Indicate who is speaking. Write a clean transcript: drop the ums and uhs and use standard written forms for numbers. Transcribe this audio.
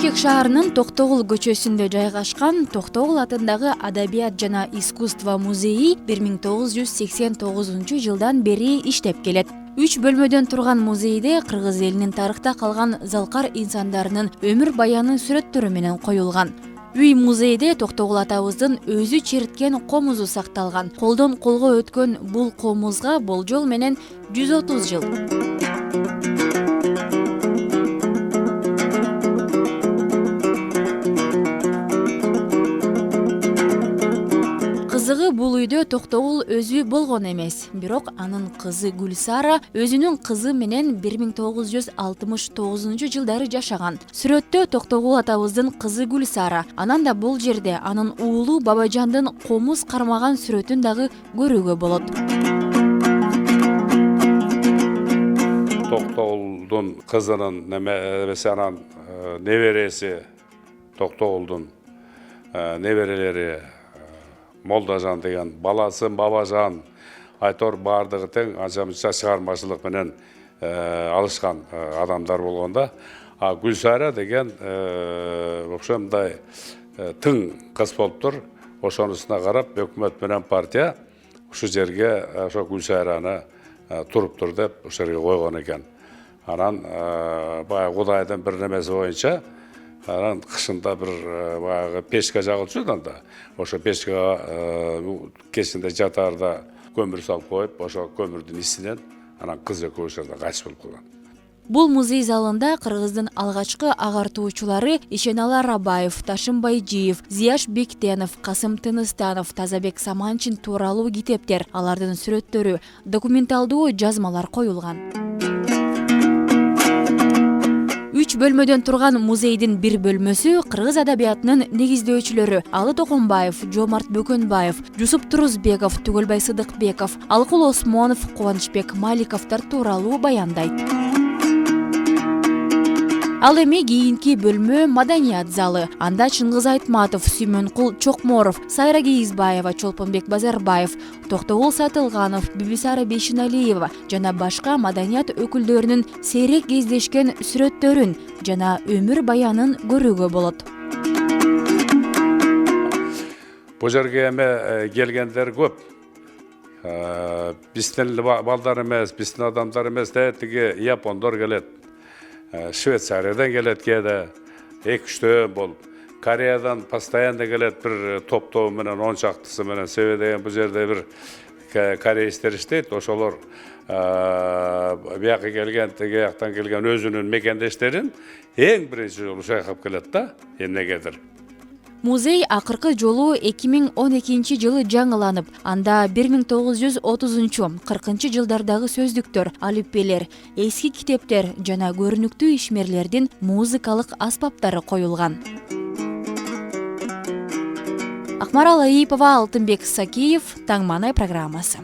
Speaker 1: Бишкек шаарынын Токтогул көчөсүндө жайгашкан Токтогул атындагы Адабият жана искусство музейи 1989 жылдан бери иштеп келет. 3 бөлмөдөн турган музейде кыргыз элинин тарыхта калган залкар инсандарынын өмүр баяны сүрөттөрү менен коюлган. Үй музейде Токтогул атабыздын өзү черткен комузу сакталган. Колдон колго өткөн бул комузга болжол менен 130 жыл. Кызыгы бул үйдө Токтогул өзү болгон эмес, бирок анын кызы Гүлсара өзүнүн кызы менен 1969 жылдары жашаган. Сүрөттө Токтогул атабыздын кызы Гүлсара, анан да бул жерде анын уулу Бабажандын комуз кармаган сүрөтүн дагы көрүүгө болот.
Speaker 2: Токтогулдун кызынын анан небереси, Токтогулдун неберелери Молдажан деген баласы Бабажан, айтор баардыгы тең анча-мынча чыгармачылык менен алышкан адамдар болгондо, Гүлсара деген окшомундай тың кыз болуптур. Ошонусуна карап өкмөт менен партия ушу жерге ошо Гүлсараны туруптур деп ошол жерге койгон экен. Анан баягы Кудайдын бир немеси боюнча анан кышында бир баягы печка жагылчу да, ошо печкага кечинде жатаарда көмүр салып коюп, ошо көмүрдүн исинен анан кыз экөө ошо жерде кайтыш болуп калган.
Speaker 1: Бул музей залында кыргыздын алгачкы агартуучулары Ишеналы Рабаев, Ташым Байжиев, Зияш Бектенов, Касым Тыныстанов, Тазабек Саманчин тууралуу китептер, алардын сүрөттөрү, документалдуу жазмалар коюлган. 3 бөлмөдөн турган музейдин бир бөлмөсү кыргыз адабиятынын негиздөөчүлөрү Алы Токонбаев, Жомарт Бөкөнбаев, Жусуп Турузбеков, Түгөлбай Сыдыкбеков, Алкул Осмонов, Кубанычбек Маликовдор тууралуу баяндайт. Ал эми кийинки бөлмө маданият залы. Анда Чыңгыз Айтматов, Сүймөнкул Чокморов, Сайра Кийизбаева, Чолпонбек Базарбаев, Токтогул Сатылганов, Бибисара Бейшеналиева жана башка маданият өкүлдөрүнүн сейрек кездешкен сүрөттөрүн жана өмүр баянын көрүүгө болот.
Speaker 2: Бул жерге эми келгендер көп. Биздин балдар эмес, биздин адамдар эмес, тиги япондор келет. Швейцариядан келет кээде 2-3 болуп, Кореядан постоянно келет бир топтоо менен 10 чактысы менен. Себеби деген бул жерде бир кореецтер иштейт, ошолор бияка келген, тиги жактан келген өзүнүн мекендештерин эң биринчи жолу шайкап келет да, эмнегедир.
Speaker 1: Музей акыркы жолу 2012 жылы жаңыланып, анда 1930-40 жылдардагы сөздүктөр, алиппелер, эски китептер жана көрүнүктүү ишмерлердин музыкалык аспаптары коюлган. Акмарал Аипова, Алтынбек Сакиев, Таң Маанай программасы.